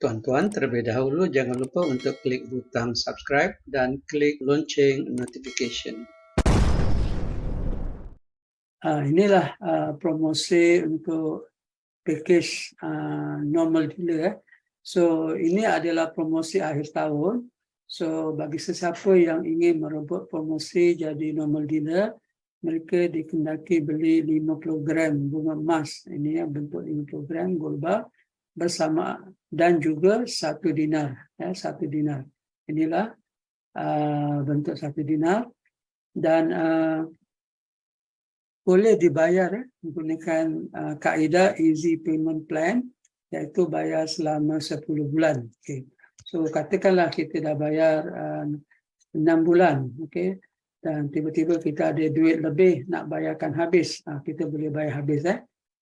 Tuan-tuan, terlebih dahulu jangan lupa untuk klik butang subscribe dan klik lonceng notification. Inilah promosi untuk package normal dealer. So ini adalah promosi akhir tahun. So bagi sesiapa yang ingin merebut promosi jadi normal dealer, mereka dikendaki beli 50 gram bunga emas. Ini yang bentuk 50 gram gold bar bersama dan juga 1 dinar. 1 dinar. Inilah bentuk 1 dinar dan boleh dibayar menggunakan kaedah easy payment plan, iaitu bayar selama 10 bulan. Okay. So katakanlah kita dah bayar 6 bulan, okay, dan tiba-tiba kita ada duit lebih nak bayarkan habis, kita boleh bayar habis,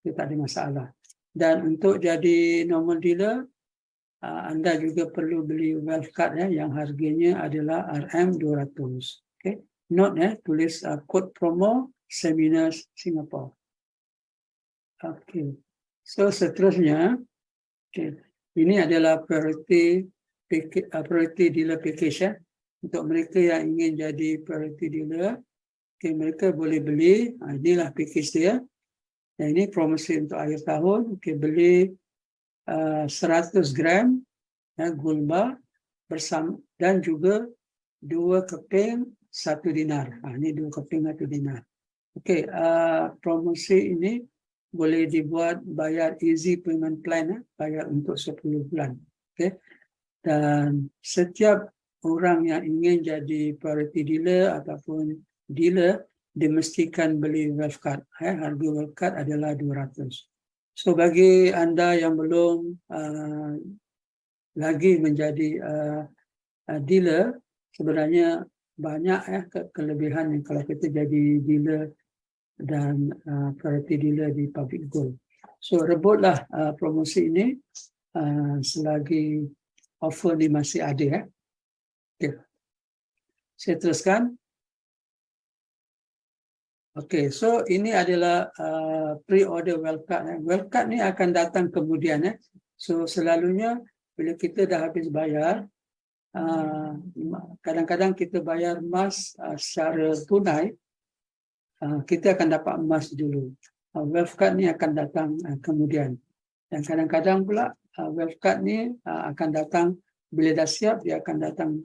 itu tak ada masalah. Dan untuk jadi normal dealer, anda juga perlu beli wealth card yang harganya adalah RM200. Okay. Note tulis kod promo Seminars Singapore. Okay. So seterusnya, okay, ini adalah priority dealer package untuk mereka yang ingin jadi priority dealer. Okay, mereka boleh beli. Inilah package dia. Dan ini promosi untuk akhir tahun. Okay, beli 100 gram gold bar bersama dan juga 2 keping 1 dinar. Ini 2 keping 1 dinar. Okey, promosi ini boleh dibuat bayar easy payment plan, bayar untuk 10 bulan. Okey. Dan setiap orang yang ingin jadi priority dealer ataupun dealer dimestikan beli wealth card. Harga wealth card adalah 200. So bagi anda yang belum lagi menjadi dealer, sebenarnya banyak kelebihan yang kalau kita jadi dealer dan priority dealer di public gold. So rebutlah promosi ini selagi offer ni masih ada. Okay. Saya teruskan. Okay, so ini adalah pre-order wealth card. Wealth card ni akan datang kemudian. So selalunya bila kita dah habis bayar, kadang-kadang kita bayar emas secara tunai, kita akan dapat emas dulu. Wealth card ni akan datang kemudian. Dan kadang-kadang pula wealth card ni akan datang bila dah siap, dia akan datang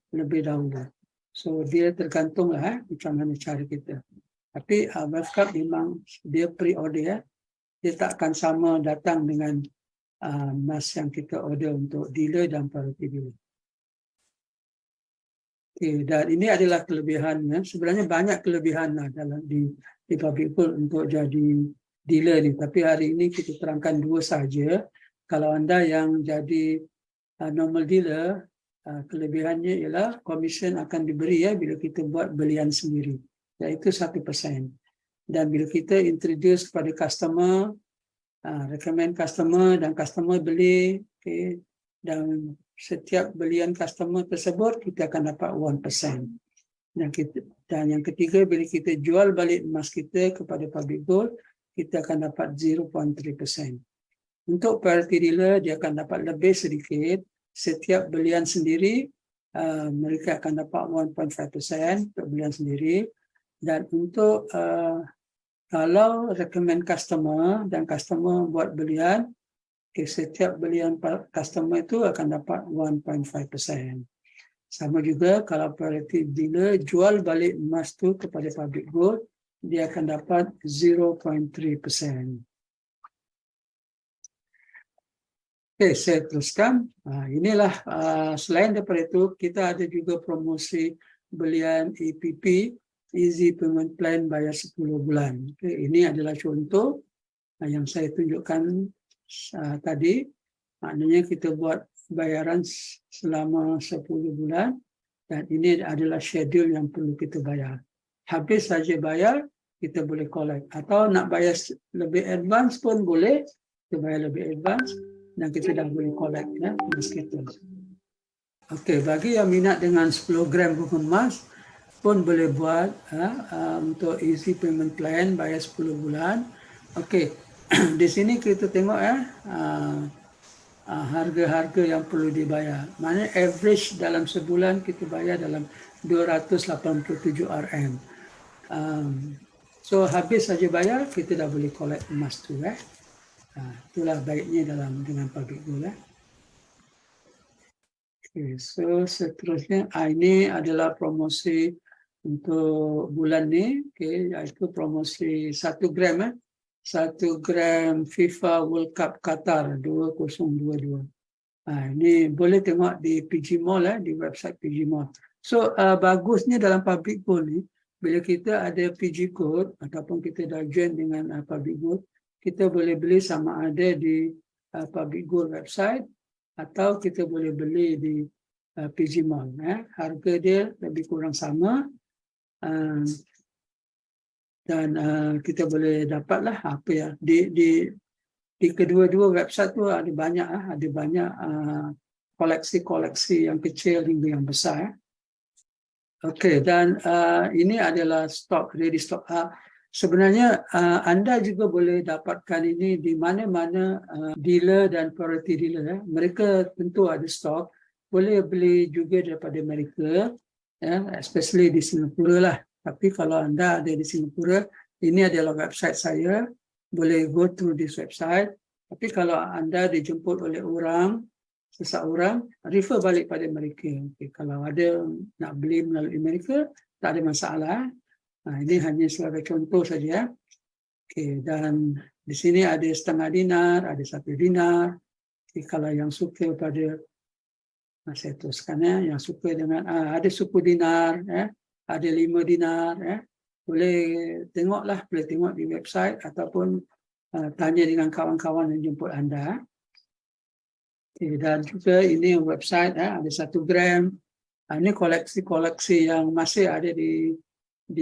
lebih dahulu. So dia tergantunglah macam mana cara kita. Tapi wealth card memang dia pre-order. Dia tak akan sama datang dengan emas yang kita order untuk dealer dan priority dealer. Okay, dan ini adalah kelebihannya. Sebenarnya banyak kelebihan dalam di public gold untuk jadi dealer ni. Tapi hari ini kita terangkan 2 saja. Kalau anda yang jadi normal dealer, kelebihannya ialah komisen akan diberi bila kita buat belian sendiri, iaitu 1%. Dan bila kita introduce kepada customer, recommend customer dan customer beli, okay, dan setiap belian customer tersebut kita akan dapat 1%. Dan yang ketiga, bila kita jual balik emas kita kepada public gold, kita akan dapat 0.3%. Untuk priority dealer, dia akan dapat lebih sedikit. Setiap belian sendiri, mereka akan dapat 1.5% untuk belian sendiri. Dan untuk kalau recommend customer dan customer buat belian, setiap belian customer itu akan dapat 1.5%. Sama juga kalau priority dealer jual balik emas itu kepada public gold, dia akan dapat 0.3%. Okay, saya teruskan. Inilah selain daripada itu, kita ada juga promosi belian EPP, Easy Payment Plan bayar 10 bulan. Okay, ini adalah contoh yang saya tunjukkan tadi. Maknanya kita buat bayaran selama 10 bulan dan ini adalah schedule yang perlu kita bayar. Habis saja bayar, kita boleh collect. Atau nak bayar lebih advance pun boleh, kita bayar lebih advance dan kita dah boleh collect emas kita. Okey, bagi yang minat dengan 10 gram bunga emas pun boleh buat untuk easy payment plan bayar 10 bulan. Okey, di sini kita tengok harga-harga yang perlu dibayar. Maknanya average dalam sebulan kita bayar dalam 287 RM. So habis saja bayar, kita dah boleh collect emas tu. Itulah baiknya dengan public gold. Okay, so seterusnya ini adalah promosi untuk bulan ni, iaitu promosi 1 gram 1 gram FIFA World Cup Qatar 2022. Ini boleh tengok di PG Mall, di website PG Mall. So bagusnya dalam public gold ni, bila kita ada PG code ataupun kita dah join dengan public gold, kita boleh beli sama ada di public gold website atau kita boleh beli di PG Mall. Harga dia lebih kurang sama. Dan kita boleh dapatlah apa ya di kedua-dua website tu ada banyak koleksi-koleksi yang kecil hingga yang besar. Okey, dan ini adalah stok, ready stock. Sebenarnya anda juga boleh dapatkan ini di mana-mana dealer dan priority dealer. Mereka tentu ada stok. Boleh beli juga daripada Amerika, especially di Singapura lah. Tapi kalau anda ada di Singapura, ini adalah website saya. Boleh go through this website. Tapi kalau anda dijemput oleh seseorang, refer balik pada mereka. Kalau ada nak beli melalui Amerika, tak ada masalah. Ini hanya sebagai contoh saja. Dan di sini ada setengah dinar, ada 1 dinar. Kalau yang suka pada, saya teruskan yang suka dengan ada suku dinar, ada 5 dinar, boleh tengok di website ataupun tanya dengan kawan-kawan yang jemput anda. Dan juga ini website ada 1 gram. Ini koleksi-koleksi yang masih ada di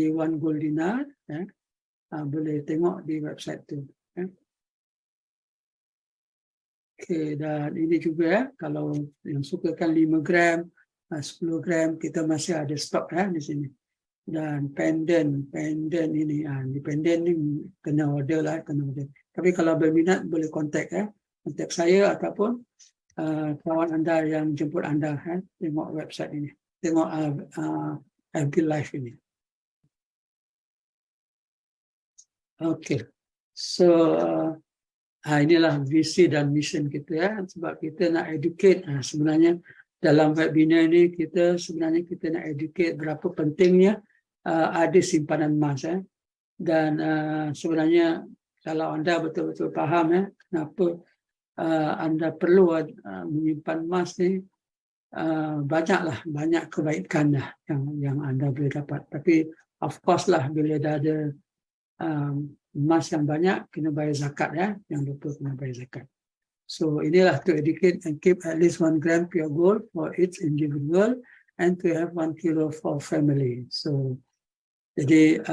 One Gold Dinar. Boleh tengok di website tu. Dan ini juga kalau yang sukakan 5 gram, 10 gram, kita masih ada stok di sini. Dan pendant ini, di pendant ni kena order lah, Tapi kalau berminat boleh kontak saya ataupun kawan anda yang jemput anda, tengok website ini, tengok FB Live ini. Okey, so inilah visi dan mission kita sebab kita nak educate. Sebenarnya dalam webinar ini kita nak educate berapa pentingnya ada simpanan emas. Dan sebenarnya kalau anda betul-betul faham kenapa anda perlu menyimpan emas ni, banyak kebaikan yang anda boleh dapat. Tapi of course lah, bila dah ada emas yang banyak, kena bayar zakat, yang betul kena bayar zakat. So inilah to educate and keep at least 1 gram pure gold for each individual and to have 1 kilo for family. So jadi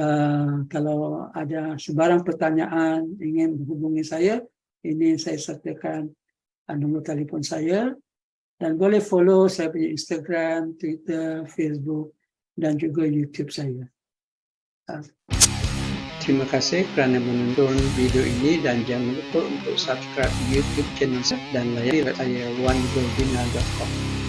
kalau ada sebarang pertanyaan ingin menghubungi saya, ini saya sertakan nombor telefon saya, dan boleh follow saya punya Instagram, Twitter, Facebook dan juga YouTube saya. Terima kasih kerana menonton video ini dan jangan lupa untuk subscribe YouTube channel saya dan layari website saya onegolddinar.com.